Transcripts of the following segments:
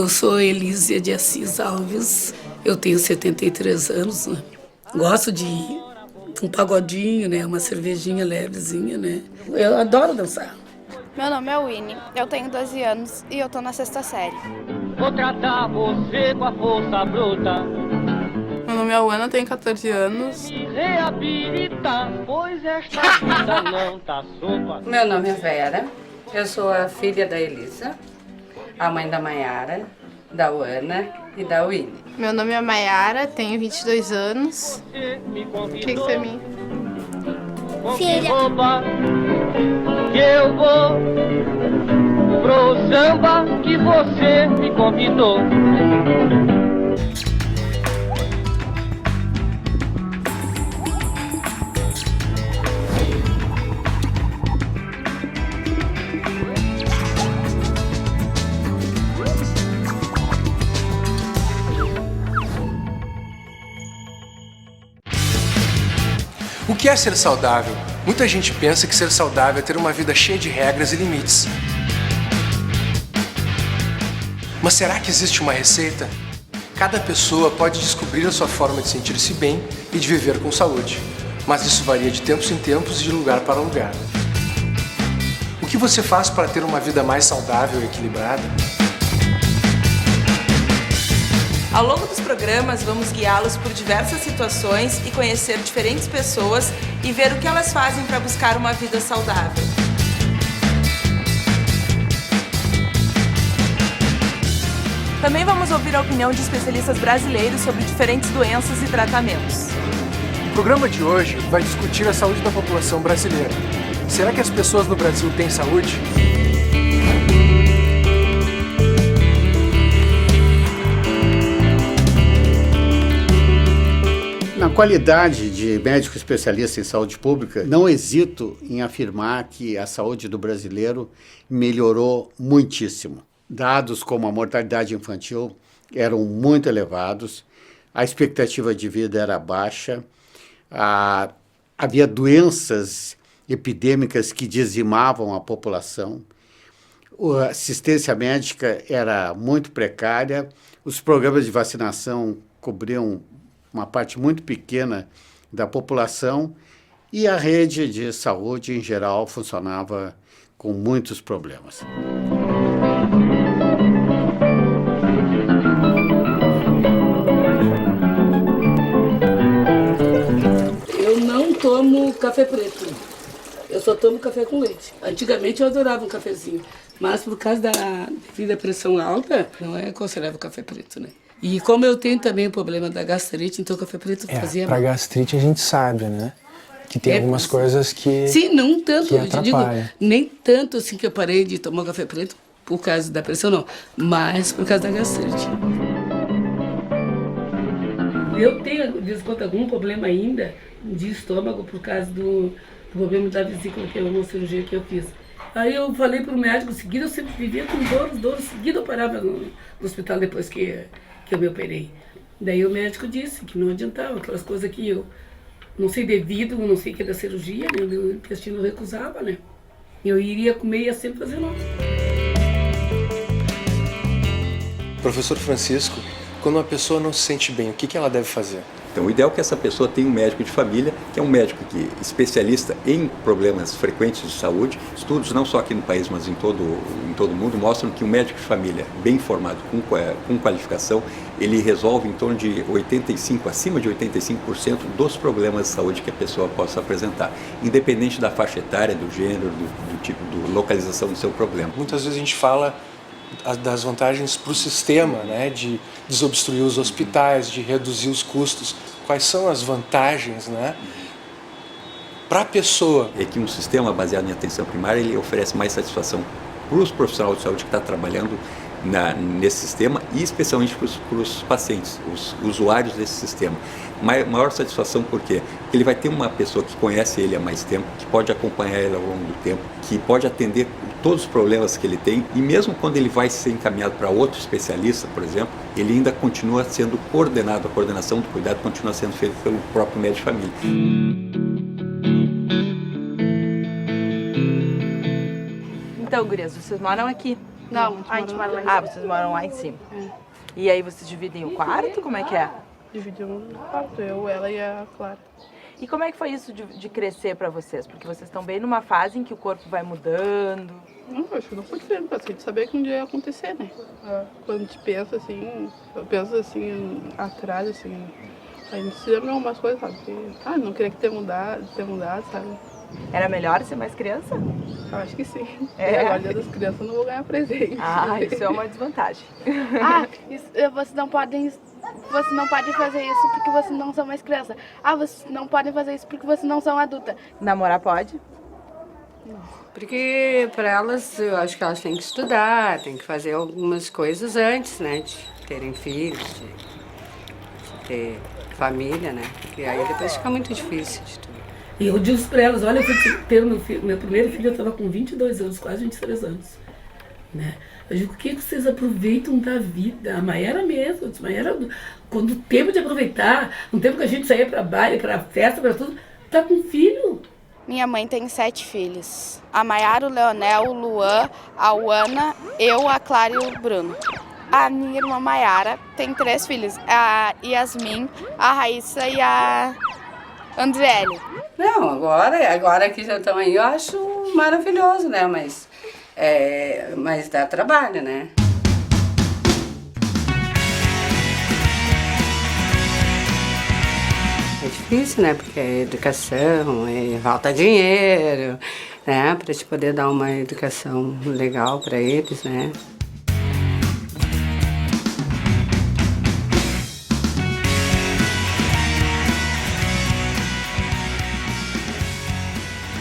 Eu sou Elísia de Assis Alves, eu tenho 73 anos, né? Gosto de um pagodinho, né? Uma cervejinha levezinha, né? Eu adoro dançar. Meu nome é Winnie, eu tenho 12 anos e eu tô na 6ª série. Vou tratar você com a força bruta. Meu nome é Ana, tenho 14 anos. Me reabilita, pois esta vida não tá sopa. Meu nome é Vera, eu sou a filha da Elisa, a mãe da Maiara, da Ana e da Winnie. Meu nome é Maiara, tenho 22 anos. Você me O convidou. que você é mim? Com que roupa que eu vou pro samba que você me convidou? O que é ser saudável? Muita gente pensa que ser saudável é ter uma vida cheia de regras e limites. Mas será que existe uma receita? Cada pessoa pode descobrir a sua forma de sentir-se bem e de viver com saúde, mas isso varia de tempos em tempos e de lugar para lugar. O que você faz para ter uma vida mais saudável e equilibrada? Ao longo dos programas, vamos guiá-los por diversas situações e conhecer diferentes pessoas e ver o que elas fazem para buscar uma vida saudável. Também vamos ouvir a opinião de especialistas brasileiros sobre diferentes doenças e tratamentos. O programa de hoje vai discutir a saúde da população brasileira. Será que as pessoas no Brasil têm saúde? Na qualidade de médico especialista em saúde pública, não hesito em afirmar que a saúde do brasileiro melhorou muitíssimo. Dados como a mortalidade infantil eram muito elevados, a expectativa de vida era baixa, havia doenças epidêmicas que dizimavam a população, a assistência médica era muito precária, os programas de vacinação cobriam uma parte muito pequena da população e a rede de saúde, em geral, funcionava com muitos problemas. Eu não tomo café preto, eu só tomo café com leite. Antigamente eu adorava um cafezinho, mas por causa devido à pressão alta, não é aconselhável o café preto, né? E como eu tenho também o problema da gastrite, então o café preto fazia mal. Para gastrite a gente sabe, né? Que tem algumas coisas que sim, não tanto, que eu te digo, nem tanto assim que eu parei de tomar café preto por causa da pressão, não, mas por causa da gastrite. Eu tenho, de vez em quando, algum problema ainda de estômago por causa do problema da vesícula, que é uma cirurgia que eu fiz. Aí eu falei para o médico, seguido eu sempre vivia com dores, seguido eu parava no hospital depois que eu me operei. Daí o médico disse que não adiantava, aquelas coisas que eu não sei devido, não sei o que é da cirurgia, né? O intestino recusava, né? Eu iria comer e ia sempre fazer nada. Professor Francisco, quando uma pessoa não se sente bem, o que ela deve fazer? Então, o ideal é que essa pessoa tenha um médico de família, que é um médico que especialista em problemas frequentes de saúde. Estudos não só aqui no país, mas em todo o mundo, mostram que um médico de família bem formado, com qualificação, ele resolve em torno de acima de 85% dos problemas de saúde que a pessoa possa apresentar, independente da faixa etária, do gênero, do tipo, da localização do seu problema. Muitas vezes a gente fala das vantagens para o sistema, né, de desobstruir os hospitais, de reduzir os custos. Quais são as vantagens, né, para a pessoa? É que um sistema baseado em atenção primária, ele oferece mais satisfação para os profissionais de saúde que estão trabalhando nesse sistema e especialmente para os pacientes, os usuários desse sistema. Maior satisfação por quê? Porque ele vai ter uma pessoa que conhece ele há mais tempo, que pode acompanhar ele ao longo do tempo, que pode atender todos os problemas que ele tem e mesmo quando ele vai ser encaminhado para outro especialista, por exemplo, ele ainda continua sendo coordenado, a coordenação do cuidado continua sendo feita pelo próprio médico de família. Então, gurias, vocês moram aqui. Não, a gente mora lá em cima. Ah, vocês moram lá em cima. E aí vocês dividem o quarto? Como é que é? Dividimos o quarto, eu, ela e a Clara. E como é que foi isso de crescer pra vocês? Porque vocês estão bem numa fase em que o corpo vai mudando. Não, acho que não foi diferente, porque a gente sabia que um dia ia acontecer, né? Quando a gente pensa assim, eu penso assim, atrás, assim, a gente se lembra algumas coisas, sabe? Que, não queria ter mudado, sabe? Era melhor ser mais criança? Eu acho que sim. É. Agora, dia das crianças, eu não vou ganhar presente. Isso é uma desvantagem. Vocês não podem fazer isso porque vocês não são mais criança. Vocês não podem fazer isso porque vocês não são adulta. Namorar pode? Porque para elas, eu acho que elas têm que estudar, têm que fazer algumas coisas antes, né? De terem filhos, de ter família, né? Porque aí depois fica muito difícil de tudo. E eu digo para elas, olha, eu fui ter meu primeiro filho, eu estava com 22 anos, quase 23 anos. Né? Eu digo, o que vocês aproveitam da vida? A Maiara mesmo, quando o tempo de aproveitar, no tempo que a gente saía para baile, para festa, para tudo, tá com filho. Minha mãe tem 7 filhos. A Maiara, o Leonel, o Luan, a Ana, eu, a Clara e o Bruno. A minha irmã Maiara tem 3 filhos. A Yasmin, a Raíssa e a Andriele. Não, agora que já estão aí, eu acho maravilhoso, né? Mas dá trabalho, né? É difícil, né? Porque é educação, falta dinheiro, né? Pra te poder dar uma educação legal pra eles, né?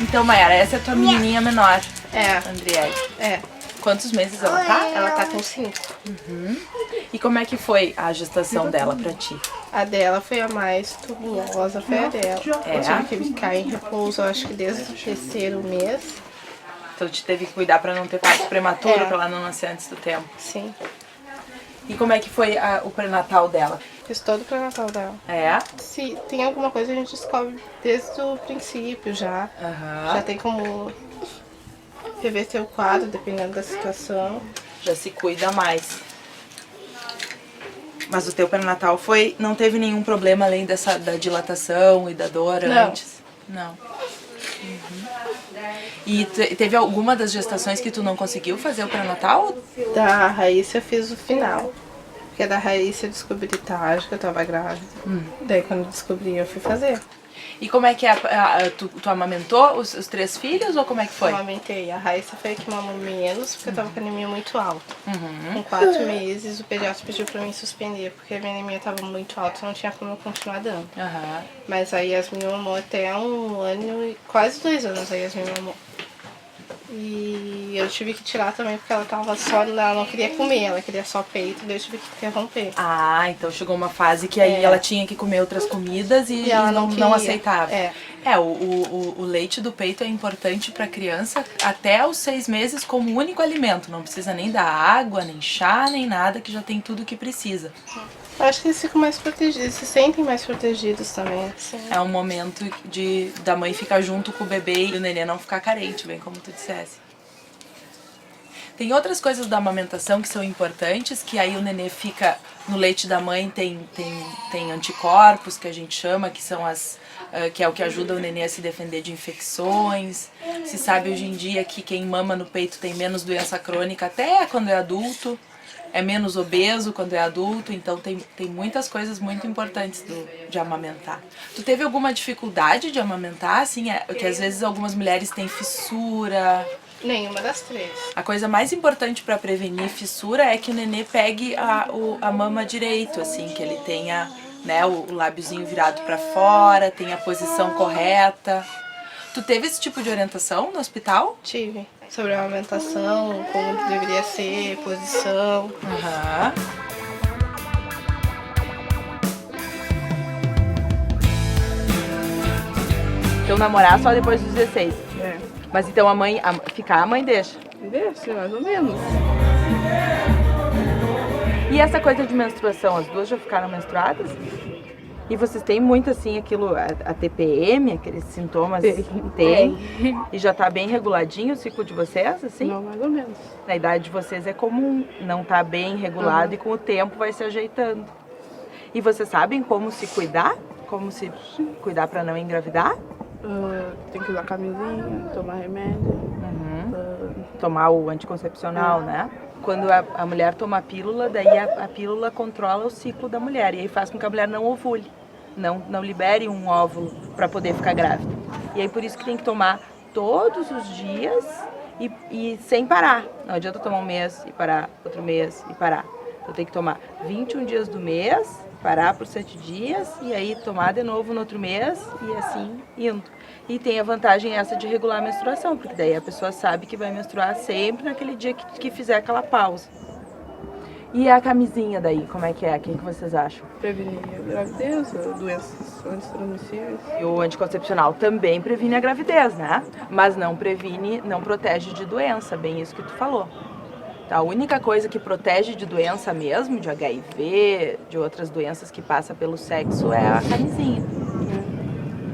Então, Maiara, essa é a tua menininha menor. Andriele. Quantos meses ela tá? Ela tá com 5. E como é que foi a gestação dela pra ti? A dela foi a mais turbulosa, foi a dela. Eu tive que ficar em repouso, acho que desde o 3º mês. Então, te teve que cuidar pra não ter parto prematuro, pra ela não nascer antes do tempo. Sim. E como é que foi o pré-natal dela? Fiz todo o pré-natal dela. Se tem alguma coisa, a gente descobre desde o princípio já. Já tem como reverter o quadro, dependendo da situação. Já se cuida mais. Mas o teu pré-natal não teve nenhum problema além da dilatação e da dor antes? Não. E teve alguma das gestações que tu não conseguiu fazer o pré-natal? Da Raíssa eu fiz o final. Porque da Raíssa eu descobri tarde que eu tava grávida. Daí quando eu descobri eu fui fazer. E como é que tu amamentou os 3 filhos ou como é que foi? Eu amamentei. A Raíssa foi a que mamou menos porque eu tava com a anemia muito alta. Com 4 meses o pediatra pediu pra mim suspender porque a minha anemia tava muito alta, não tinha como eu continuar dando. Mas a Yasmin mamou até 1 ano e quase 2 anos a Yasmin mamou. E eu tive que tirar também porque ela tava ela não queria comer, ela queria só peito, daí eu tive que interromper. Então chegou uma fase que aí ela tinha que comer outras comidas e ela não aceitava. O leite do peito é importante para a criança até os 6 meses como único alimento. Não precisa nem dar água, nem chá, nem nada, que já tem tudo o que precisa. Eu acho que eles ficam mais protegidos, se sentem mais protegidos também. Assim. É um momento da mãe ficar junto com o bebê e o nenê não ficar carente, bem como tu dissesse. Tem outras coisas da amamentação que são importantes, que aí o nenê fica no leite da mãe, tem anticorpos, que a gente chama, que são que é o que ajuda o nenê a se defender de infecções. Se sabe hoje em dia que quem mama no peito tem menos doença crônica até quando é adulto. É menos obeso quando é adulto, então tem muitas coisas muito importantes de amamentar. Tu teve alguma dificuldade de amamentar, assim, que às vezes algumas mulheres têm fissura? Nenhuma das 3. A coisa mais importante para prevenir fissura é que o nenê pegue a mama direito, assim, que ele tenha, né, o lábiozinho virado para fora, tenha a posição correta. Tu teve esse tipo de orientação no hospital? Tive. Sobre a amamentação, como deveria ser, posição. Então namorar só depois dos 16? Mas então a mãe deixa? Deixa, mais ou menos. E essa coisa de menstruação, as duas já ficaram menstruadas? E vocês têm muito assim aquilo, a TPM, aqueles sintomas? Tem. E já tá bem reguladinho o ciclo de vocês, assim? Não, mais ou menos. Na idade de vocês é comum não tá bem regulado e com o tempo vai se ajeitando. E vocês sabem como se cuidar? Como se cuidar para não engravidar? Tem que usar camisinha, tomar remédio. Tomar o anticoncepcional, né? Quando a mulher toma a pílula, daí a pílula controla o ciclo da mulher. E aí faz com que a mulher não ovule, não libere um óvulo para poder ficar grávida. E aí por isso que tem que tomar todos os dias e sem parar. Não adianta tomar um mês e parar, outro mês e parar. Então tem que tomar 21 dias do mês, parar por 7 dias e aí tomar de novo no outro mês e assim indo. E tem a vantagem essa de regular a menstruação, porque daí a pessoa sabe que vai menstruar sempre naquele dia que fizer aquela pausa. E a camisinha daí, como é que é? O que vocês acham? Prevenir a gravidez, doenças antitransmissíveis. E o anticoncepcional também previne a gravidez, né? Mas não previne, não protege de doença, bem isso que tu falou. A única coisa que protege de doença mesmo, de HIV, de outras doenças que passa pelo sexo, é a camisinha.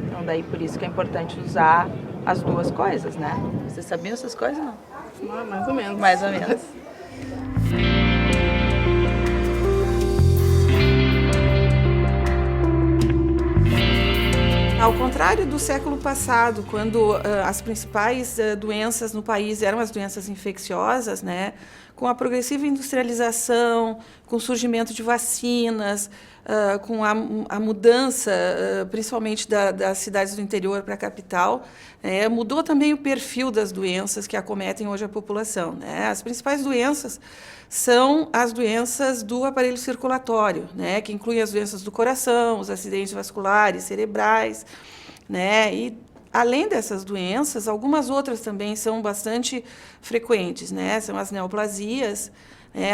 Então daí por isso que é importante usar as duas coisas, né? Vocês sabiam essas coisas, não? Mais ou menos. Mais ou menos. Ao contrário do século passado, quando as principais doenças no país eram as doenças infecciosas, né? Com a progressiva industrialização, com o surgimento de vacinas, com a mudança, principalmente das cidades do interior para a capital, mudou também o perfil das doenças que acometem hoje a população, né? As principais doenças são as doenças do aparelho circulatório, né? Que incluem as doenças do coração, os acidentes vasculares, cerebrais, né? E além dessas doenças, algumas outras também são bastante frequentes, né? São as neoplasias,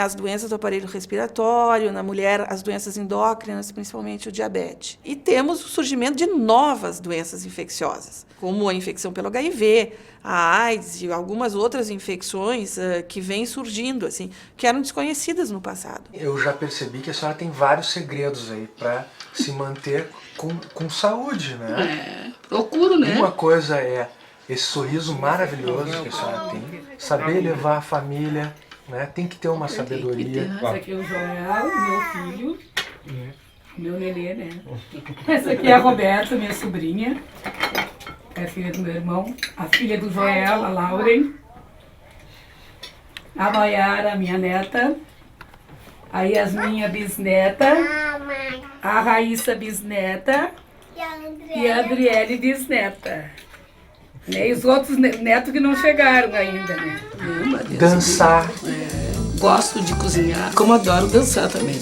as doenças do aparelho respiratório, na mulher as doenças endócrinas, principalmente o diabetes. E temos o surgimento de novas doenças infecciosas, como a infecção pelo HIV, a AIDS e algumas outras infecções que vêm surgindo, assim, que eram desconhecidas no passado. Eu já percebi que a senhora tem vários segredos aí para se manter com saúde, né? Procuro, né? Uma coisa é esse sorriso maravilhoso que a senhora tem, saber levar a família, né? Tem que ter uma sabedoria. Esse aqui é o Joel, meu filho, meu nenê, né? Essa aqui é a Roberta, minha sobrinha, é a filha do meu irmão, a filha do Joel, a Lauren, a Mayara, minha neta, a Yasmin, a bisneta, a Raíssa, bisneta, e a Adriele, bisneta. E os outros netos que não chegaram ainda, né? Dançar. Gosto de cozinhar, como adoro dançar também.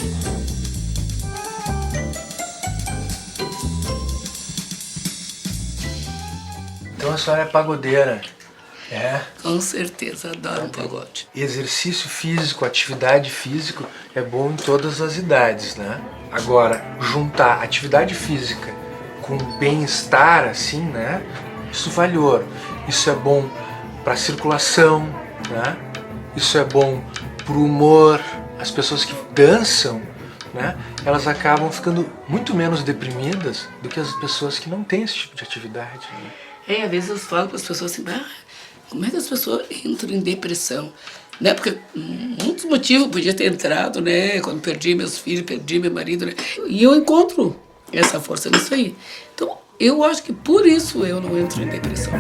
Então a senhora é pagodeira. Com certeza, adoro pagode. Exercício físico, atividade física é bom em todas as idades, né? Agora, juntar atividade física com bem-estar, assim, né? Isso vale ouro. Isso é bom para a circulação, né? Isso é bom para o humor. As pessoas que dançam, né? Elas acabam ficando muito menos deprimidas do que as pessoas que não têm esse tipo de atividade, né? Às vezes eu falo para as pessoas assim, como é que as pessoas entram em depressão? Né? Porque muitos motivos podia ter entrado, né? Quando perdi meus filhos, perdi meu marido, né? E eu encontro essa força nisso aí. Então, eu acho que por isso eu não entro em depressão.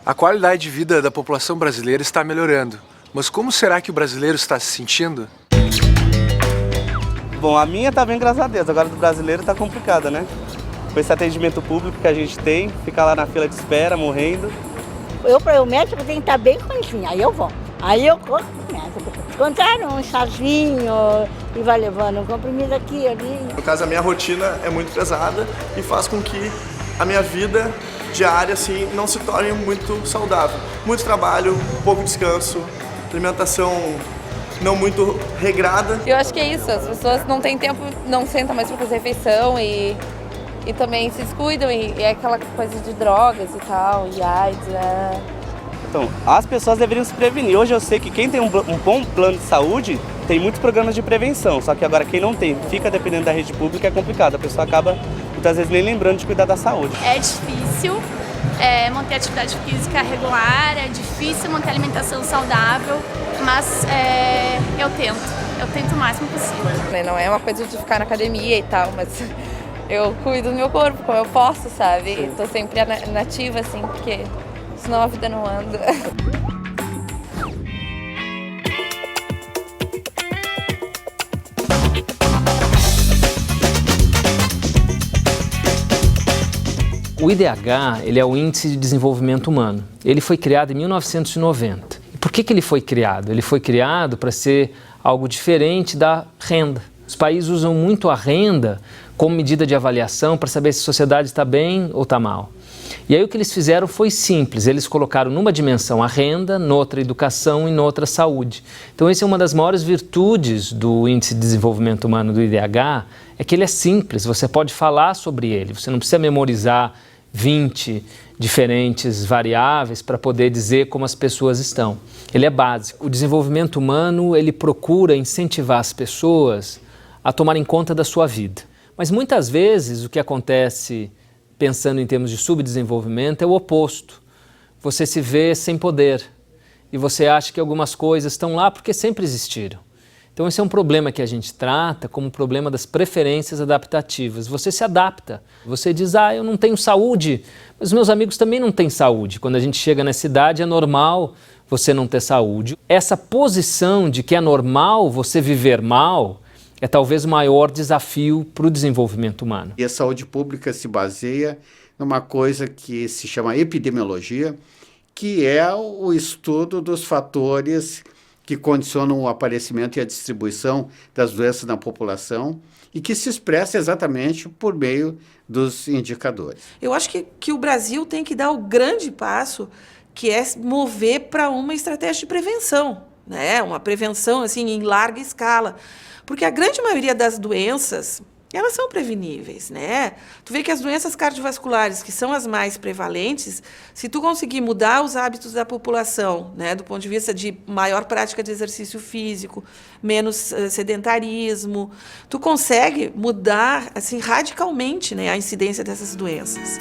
A qualidade de vida da população brasileira está melhorando. Mas como será que o brasileiro está se sentindo? Bom, a minha tá bem, graças a Deus. Agora do brasileiro tá complicada, né? Com esse atendimento público que a gente tem, ficar lá na fila de espera, morrendo. O médico tem que estar bem conhecido, aí eu vou. Aí eu corro pro médico. Encontraram um chazinho e vai levando um comprimido aqui, ali. No caso, a minha rotina é muito pesada e faz com que a minha vida diária assim não se torne muito saudável. Muito trabalho, pouco descanso, alimentação não muito regrada. Eu acho que é isso, as pessoas não têm tempo, não sentam mais para fazer refeição e também se descuidam e é aquela coisa de drogas e tal, e AIDS, Então, as pessoas deveriam se prevenir. Hoje eu sei que quem tem um bom plano de saúde tem muitos programas de prevenção, só que agora quem não tem, fica dependendo da rede pública, é complicado. A pessoa acaba muitas vezes nem lembrando de cuidar da saúde. É difícil manter atividade física regular, é difícil manter alimentação saudável, mas eu tento o máximo possível. Não é uma coisa de ficar na academia e tal, mas eu cuido do meu corpo como eu posso, sabe? Tô sempre nativa, assim, porque senão a vida não anda. O IDH, ele é o Índice de Desenvolvimento Humano. Ele foi criado em 1990. E por que ele foi criado? Ele foi criado para ser algo diferente da renda. Os países usam muito a renda como medida de avaliação para saber se a sociedade está bem ou está mal. E aí o que eles fizeram foi simples, eles colocaram numa dimensão a renda, noutra a educação e noutra a saúde. Então essa é uma das maiores virtudes do Índice de Desenvolvimento Humano do IDH, é que ele é simples, você pode falar sobre ele, você não precisa memorizar 20 diferentes variáveis para poder dizer como as pessoas estão. Ele é básico. O desenvolvimento humano, ele procura incentivar as pessoas a tomarem conta da sua vida. Mas muitas vezes o que acontece, pensando em termos de subdesenvolvimento, é o oposto. Você se vê sem poder e você acha que algumas coisas estão lá porque sempre existiram. Então esse é um problema que a gente trata como o problema das preferências adaptativas. Você se adapta, você diz, eu não tenho saúde, mas os meus amigos também não têm saúde. Quando a gente chega nessa idade é normal você não ter saúde. Essa posição de que é normal você viver mal é talvez o maior desafio para o desenvolvimento humano. E a saúde pública se baseia numa coisa que se chama epidemiologia, que é o estudo dos fatores que condicionam o aparecimento e a distribuição das doenças na população e que se expressa exatamente por meio dos indicadores. Eu acho que o Brasil tem que dar o grande passo, que é mover para uma estratégia de prevenção, né? Uma prevenção assim, em larga escala. Porque a grande maioria das doenças, elas são preveníveis, né? Tu vê que as doenças cardiovasculares, que são as mais prevalentes, se tu conseguir mudar os hábitos da população, né, do ponto de vista de maior prática de exercício físico, menos sedentarismo, tu consegue mudar assim radicalmente, né, a incidência dessas doenças.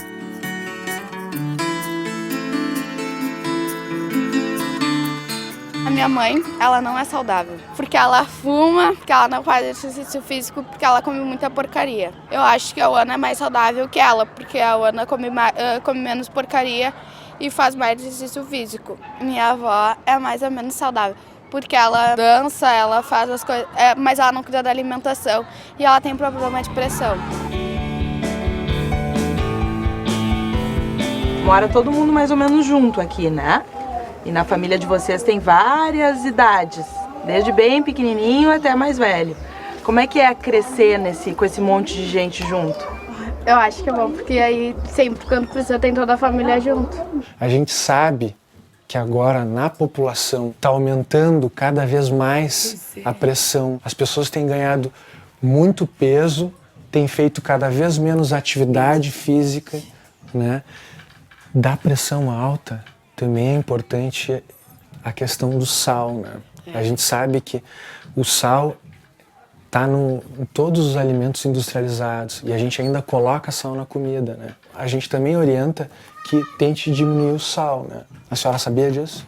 A minha mãe, ela não é saudável, porque ela fuma, porque ela não faz exercício físico, porque ela come muita porcaria. Eu acho que a Ana é mais saudável que ela, porque a Ana come menos porcaria e faz mais exercício físico. Minha avó é mais ou menos saudável, porque ela dança, ela faz as coisas, mas ela não cuida da alimentação e ela tem problema de pressão. Mora todo mundo mais ou menos junto aqui, né? E na família de vocês tem várias idades, desde bem pequenininho até mais velho. Como é que é crescer com esse monte de gente junto? Eu acho que é bom, porque aí sempre quando precisa tem toda a família junto. A gente sabe que agora na população está aumentando cada vez mais a pressão. As pessoas têm ganhado muito peso, têm feito cada vez menos atividade física, né? Da pressão alta também é importante a questão do sal, né? A gente sabe que o sal está em todos os alimentos industrializados e a gente ainda coloca sal na comida, né? A gente também orienta que tente diminuir o sal, né? A senhora sabia disso?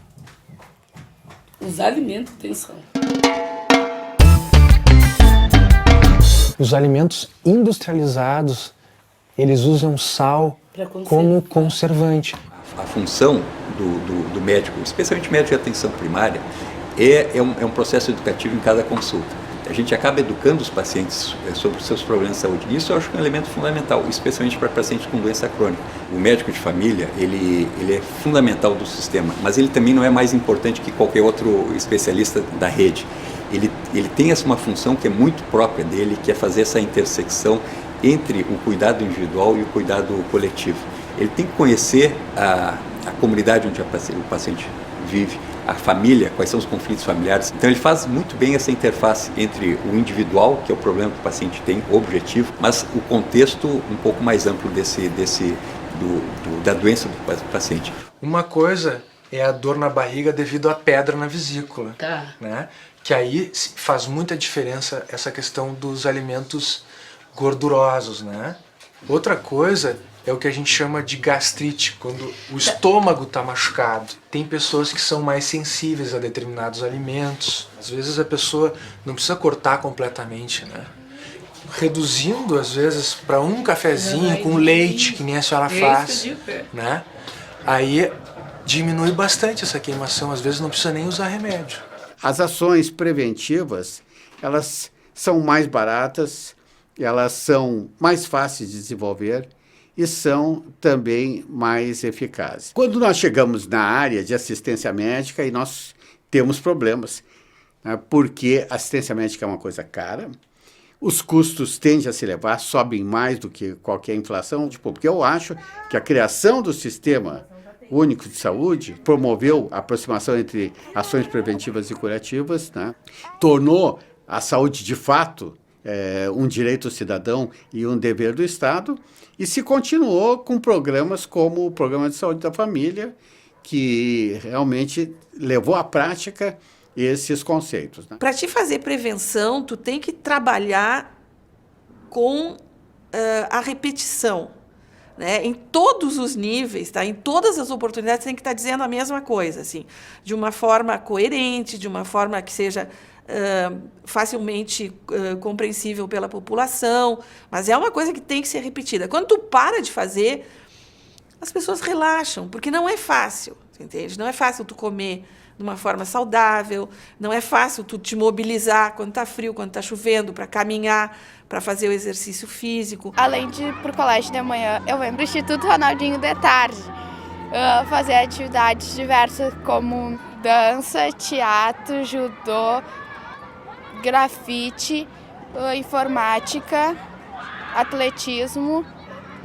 Os alimentos têm sal. Os alimentos industrializados, eles usam sal como conservante. A função do médico, especialmente médico de atenção primária, é um processo educativo em cada consulta. A gente acaba educando os pacientes sobre os seus problemas de saúde. Isso eu acho que é um elemento fundamental, especialmente para pacientes com doença crônica. O médico de família, ele é fundamental do sistema, mas ele também não é mais importante que qualquer outro especialista da rede. Ele tem uma função que é muito própria dele, que é fazer essa intersecção entre o cuidado individual e o cuidado coletivo. ele tem que conhecer a comunidade onde o paciente vive, a família, quais são os conflitos familiares. Então ele faz muito bem essa interface entre o individual, que é o problema que o paciente tem, o objetivo, mas o contexto um pouco mais amplo da doença do paciente. Uma coisa é a dor na barriga devido à pedra na vesícula, né? Que aí faz muita diferença essa questão dos alimentos gordurosos, né? Outra coisa é o que a gente chama de gastrite, quando o estômago está machucado. Tem pessoas que são mais sensíveis a determinados alimentos. Às vezes a pessoa não precisa cortar completamente, né? Reduzindo, às vezes, para um cafezinho com leite, que nem a senhora faz, né? Aí diminui bastante essa queimação. Às vezes não precisa nem usar remédio. As ações preventivas, elas são mais baratas, elas são mais fáceis de desenvolver e são também mais eficazes. Quando nós chegamos na área de assistência médica, aí nós temos problemas, né? Porque a assistência médica é uma coisa cara, os custos tendem a se elevar, sobem mais do que qualquer inflação, porque eu acho que a criação do Sistema Único de Saúde promoveu a aproximação entre ações preventivas e curativas, né? Tornou a saúde de fato um direito cidadão e um dever do Estado, e se continuou com programas como o Programa de Saúde da Família, que realmente levou à prática esses conceitos, né? Para te fazer prevenção, tu tem que trabalhar com a repetição, né? Em todos os níveis, tá? Em todas as oportunidades, tem que estar dizendo a mesma coisa, assim, de uma forma coerente, de uma forma que seja facilmente compreensível pela população, mas é uma coisa que tem que ser repetida. Quando tu para de fazer, as pessoas relaxam, porque não é fácil, entende? Não é fácil tu comer de uma forma saudável, não é fácil tu te mobilizar quando está frio, quando está chovendo, para caminhar, para fazer o exercício físico. Além de ir para o colégio de manhã, eu venho para o Instituto Ronaldinho de tarde, fazer atividades diversas como dança, teatro, judô, grafite, informática, atletismo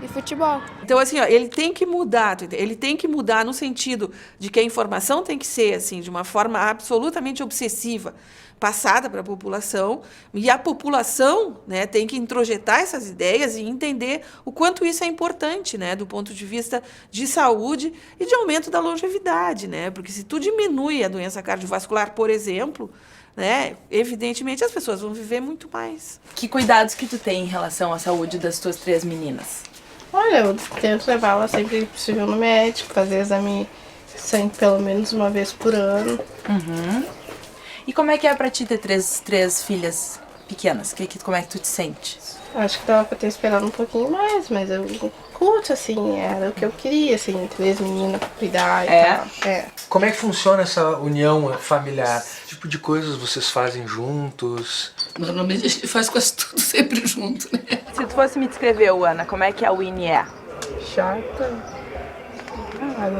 e futebol. Então, assim, ó, ele tem que mudar, ele tem que mudar no sentido de que a informação tem que ser, assim, de uma forma absolutamente obsessiva, passada para a população, e a população, né, tem que introjetar essas ideias e entender o quanto isso é importante, né, do ponto de vista de saúde e de aumento da longevidade, né, porque se tu diminui a doença cardiovascular, por exemplo, né, evidentemente as pessoas vão viver muito mais. Que cuidados que tu tem em relação à saúde das tuas 3 meninas? Olha, eu tento levá-la sempre que possível no médico, fazer exame de sangue pelo menos uma vez por ano. Uhum. E como é que é pra ti ter três filhas pequenas? Como é que tu te sente? Acho que dava pra ter esperado um pouquinho mais, mas eu curto, assim, era o que eu queria, assim, 3 meninas pra cuidar e tal. É. Como é que funciona essa união familiar? Que tipo de coisas vocês fazem juntos? Normalmente a gente faz quase tudo sempre junto, né? Se tu fosse me descrever, Ana, como é que a Winnie é? Chata.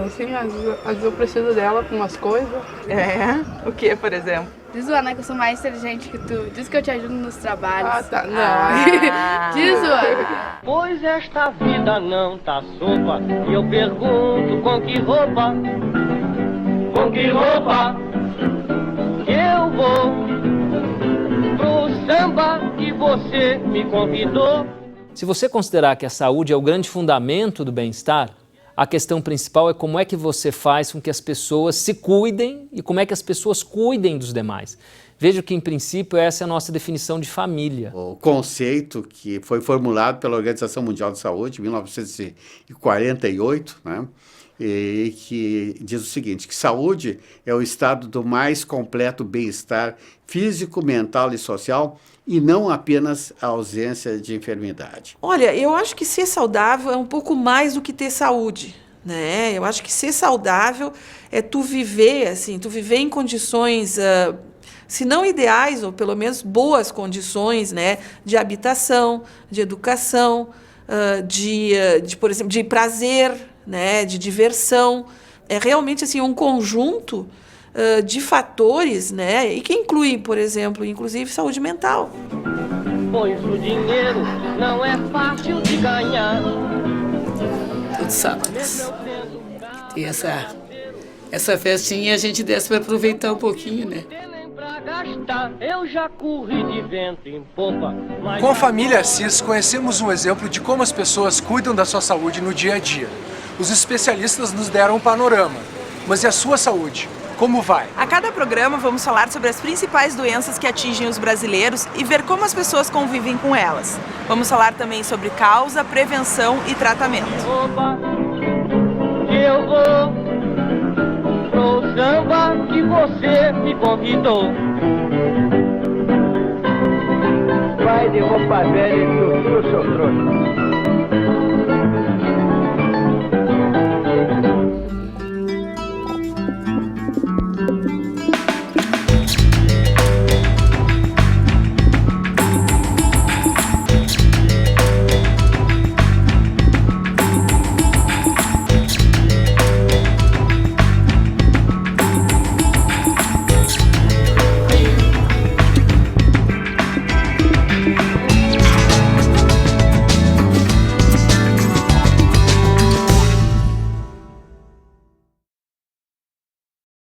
Assim, às vezes eu preciso dela com umas coisas. É? O que, por exemplo? Diz, Ana, que eu sou mais inteligente que tu. Diz que eu te ajudo nos trabalhos. Ah, tá. Não. Diz, Ana. Pois esta vida não tá sopa. E eu pergunto com que roupa? Com que roupa? Eu vou pro samba que você me convidou. Se você considerar que a saúde é o grande fundamento do bem-estar, a questão principal é como é que você faz com que as pessoas se cuidem e como é que as pessoas cuidem dos demais. Veja que, em princípio, essa é a nossa definição de família. O conceito que foi formulado pela Organização Mundial de Saúde em 1948, né, e que diz o seguinte, que saúde é o estado do mais completo bem-estar físico, mental e social, e não apenas a ausência de enfermidade. Olha, eu acho que ser saudável é um pouco mais do que ter saúde, né? Eu acho que ser saudável é tu viver, assim, tu viver em condições, se não ideais, ou pelo menos boas condições, né? De habitação, de educação, por exemplo, de prazer, né? De diversão. É realmente assim, um conjunto de fatores, né, e que inclui, por exemplo, inclusive saúde mental. Pois o dinheiro não é fácil de ganhar. Eu todos os sábados. Tem essa festinha e a gente desce para aproveitar um pouquinho, né? Eu já corri de vento em popa. Com a família Assis, conhecemos um exemplo de como as pessoas cuidam da sua saúde no dia a dia. Os especialistas nos deram um panorama. Mas e a sua saúde? Como vai? A cada programa vamos falar sobre as principais doenças que atingem os brasileiros e ver como as pessoas convivem com elas. Vamos falar também sobre causa, prevenção e tratamento. Opa, eu vou pro samba que você me convidou. Vai de roupa velha que o seu trouxa.